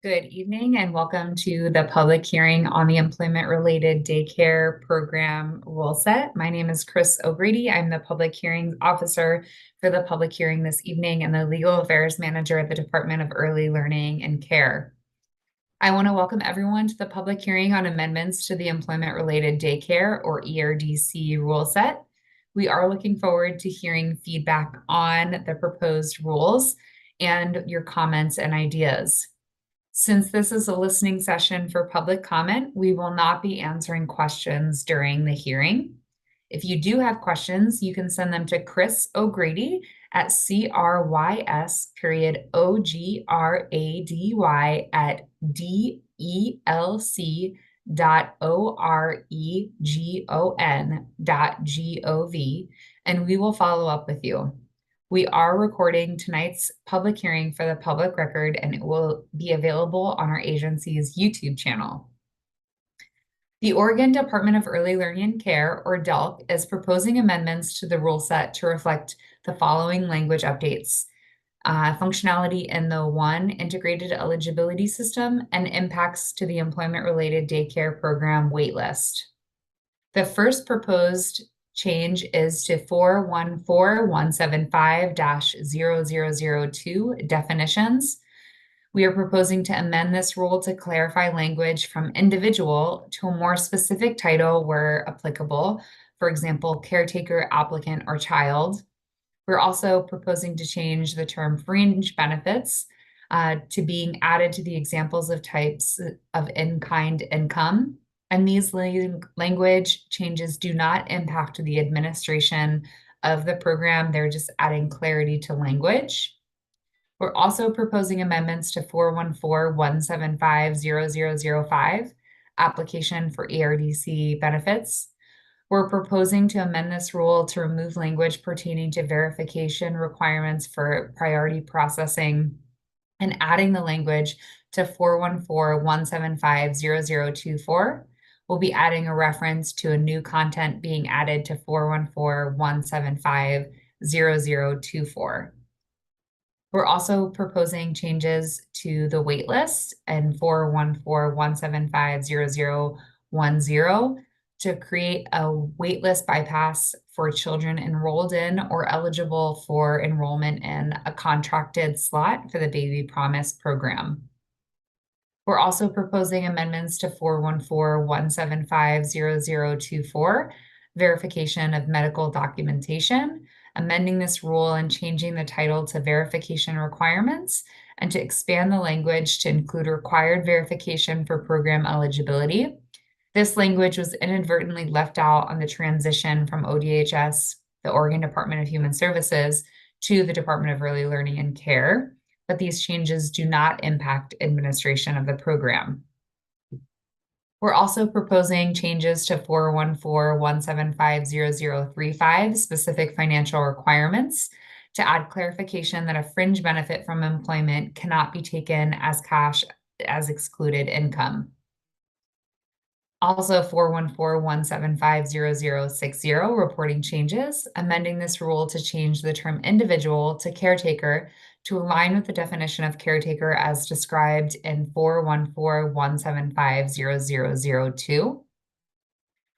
Good evening and welcome to the public hearing on the employment-related daycare program rule set. My name is Chris O'Grady. I'm the public hearings officer for the public hearing this evening and the legal affairs manager at the Department of Early Learning and Care. I want to welcome everyone to the public hearing on amendments to the employment-related daycare or ERDC rule set. We are looking forward to hearing feedback on the proposed rules and your comments and ideas. Since this is a listening session for public comment, we will not be answering questions during the hearing. If you do have questions, you can send them to Chris O'Grady at crys@delc.oregon.gov, and we will follow up with you. We are recording tonight's public hearing for the public record, and it will be available on our agency's YouTube channel. The Oregon Department of Early Learning and Care, or DELC, is proposing amendments to the rule set to reflect the following language updates: functionality in the ONE integrated eligibility system and impacts to the employment-related daycare program waitlist. The first proposed change is to 414.175-0002 definitions. We are proposing to amend this rule to clarify language from individual to a more specific title where applicable, for example, caretaker, applicant, or child. We're also proposing to change the term fringe benefits to being added to the examples of types of in-kind income. And these language changes do not impact the administration of the program. They're just adding clarity to language. We're also proposing amendments to 414.175-0005, application for ERDC benefits. We're proposing to amend this rule to remove language pertaining to verification requirements for priority processing and adding the language to 414.175-0024. We'll be adding a reference to a new content being added to 414.175-0024. We're also proposing changes to the waitlist and 414.175-0010 to create a waitlist bypass for children enrolled in or eligible for enrollment in a contracted slot for the Baby Promise program. We're also proposing amendments to 414.175-0024, verification of medical documentation, amending this rule and changing the title to verification requirements, and to expand the language to include required verification for program eligibility. This language was inadvertently left out on the transition from ODHS, the Oregon Department of Human Services, to the Department of Early Learning and Care, but these changes do not impact administration of the program. We're also proposing changes to 414.175-0035, specific financial requirements, to add clarification that a fringe benefit from employment cannot be taken as cash as excluded income. Also 414.175-0060, reporting changes, amending this rule to change the term individual to caretaker to align with the definition of caretaker as described in 414.175-0002.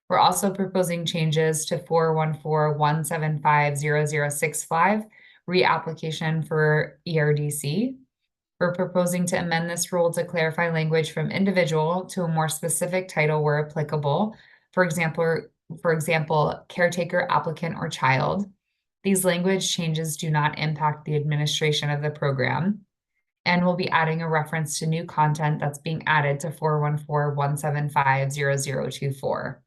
We're also proposing changes to 414.175-0065, reapplication for ERDC. We're proposing to amend this rule to clarify language from individual to a more specific title where applicable. For example, caretaker, applicant, or child. These language changes do not impact the administration of the program. And we'll be adding a reference to new content that's being added to 414.175-0024.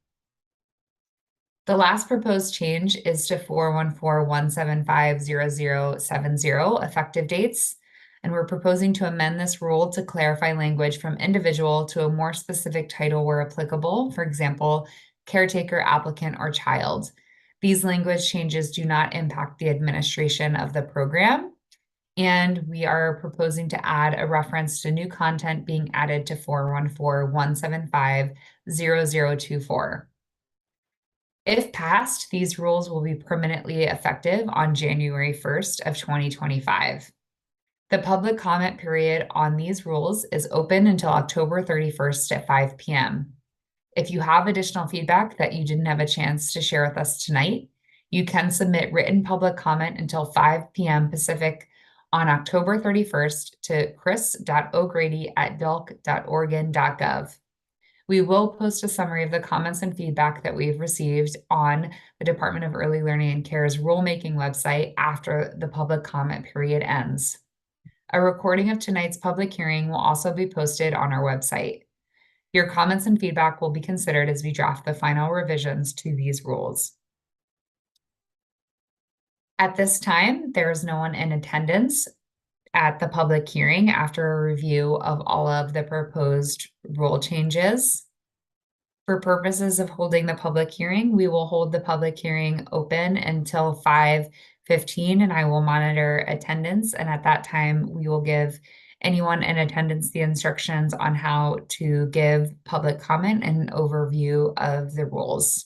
The last proposed change is to 414.175-0070, effective dates. And we're proposing to amend this rule to clarify language from individual to a more specific title where applicable, for example, caretaker, applicant, or child. These language changes do not impact the administration of the program. And we are proposing to add a reference to new content being added to 414.175-0024. If passed, these rules will be permanently effective on January 1st of 2025. The public comment period on these rules is open until October 31st at 5 p.m. If you have additional feedback that you didn't have a chance to share with us tonight, you can submit written public comment until 5 p.m. Pacific on October 31st to chris.o'grady@delk.oregon.gov. We will post a summary of the comments and feedback that we've received on the Department of Early Learning and Care's rulemaking website after the public comment period ends. A recording of tonight's public hearing will also be posted on our website. Your comments and feedback will be considered as we draft the final revisions to these rules. At this time, there is no one in attendance at the public hearing after a review of all of the proposed rule changes. For purposes of holding the public hearing, we will hold the public hearing open until 5:15, and I will monitor attendance. And at that time, we will give anyone in attendance the instructions on how to give public comment and an overview of the rules.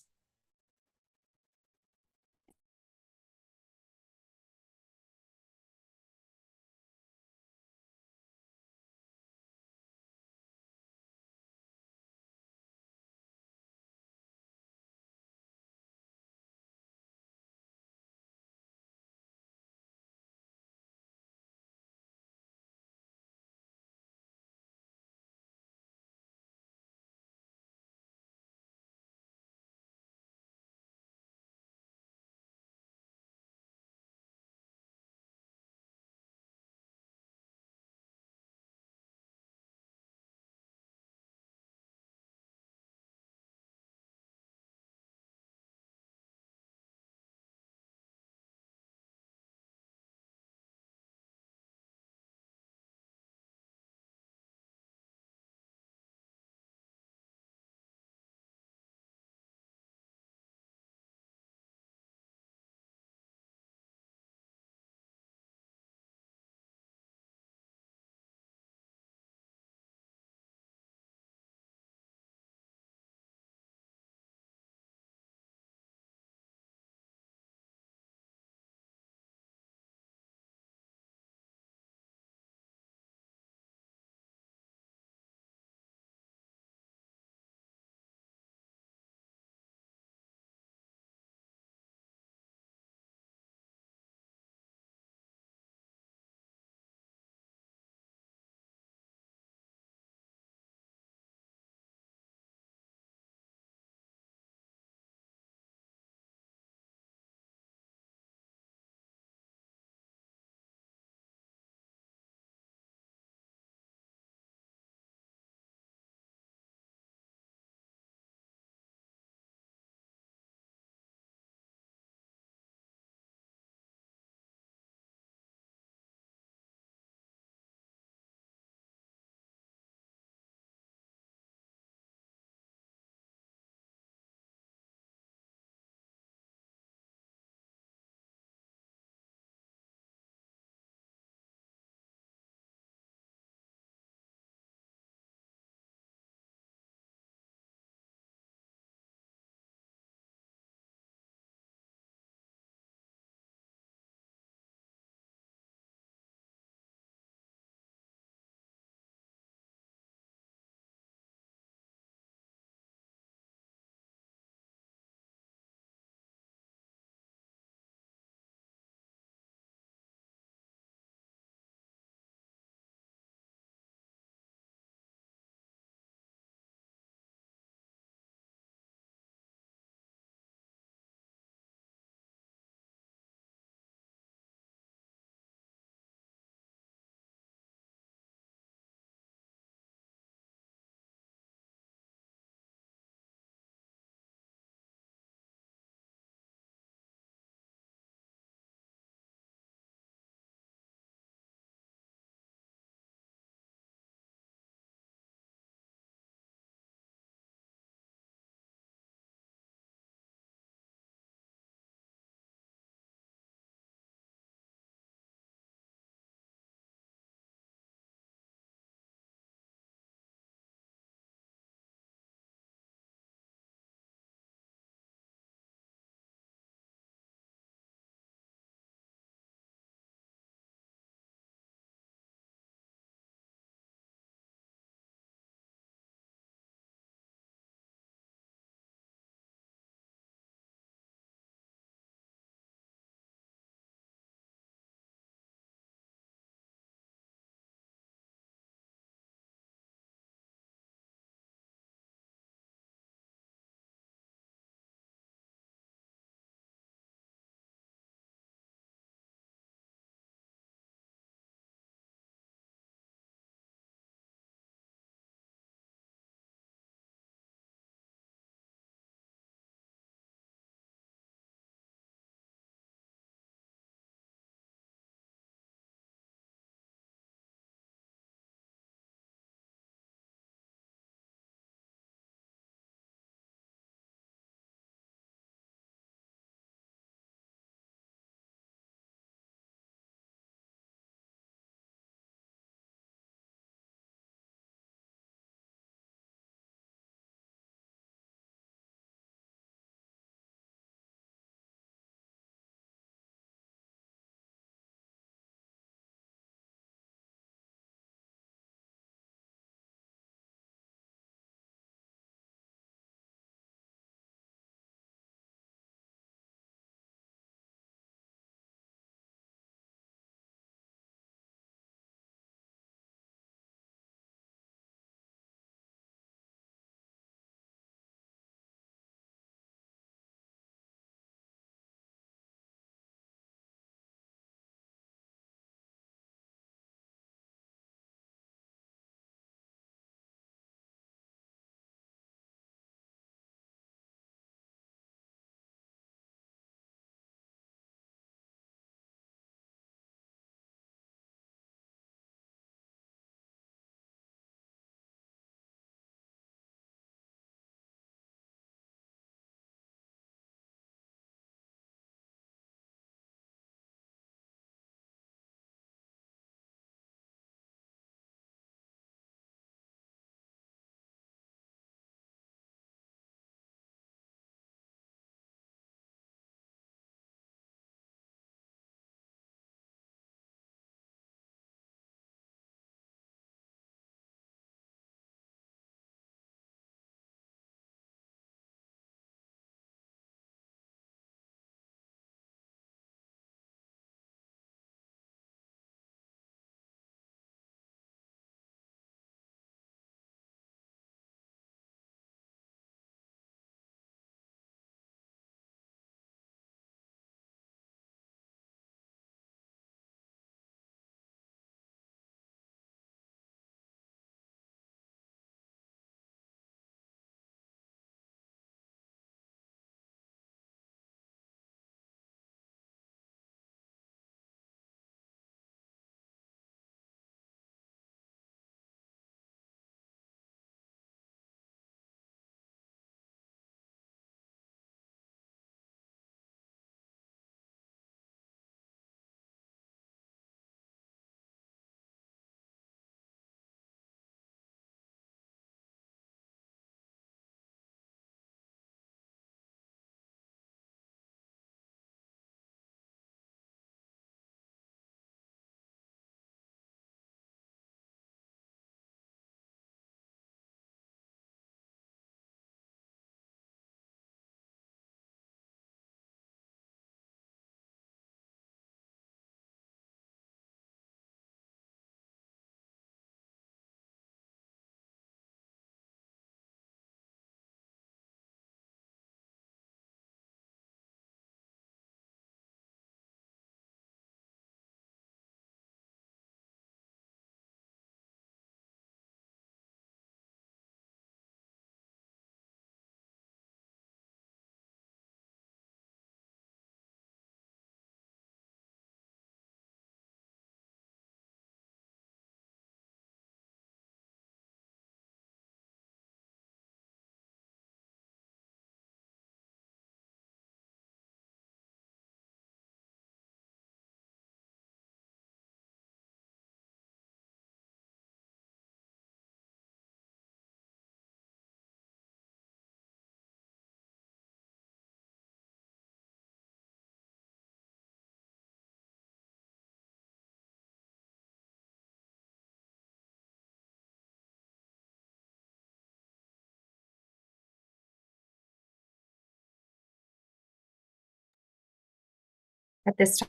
At this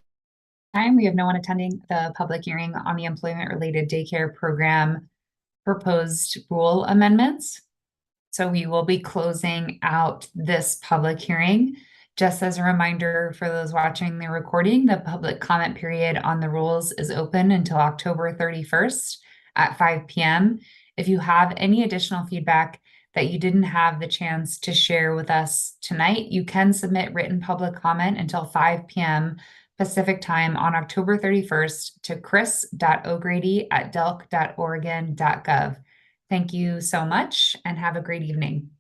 time, we have no one attending the public hearing on the employment-related daycare program proposed rule amendments. So we will be closing out this public hearing. Just as a reminder for those watching the recording, the public comment period on the rules is open until October 31st at 5 p.m. If you have any additional feedback that you didn't have the chance to share with us tonight, you can submit written public comment until 5 p.m. Pacific time on October 31st to chris.o'grady@delk.oregon.gov. Thank you so much and have a great evening.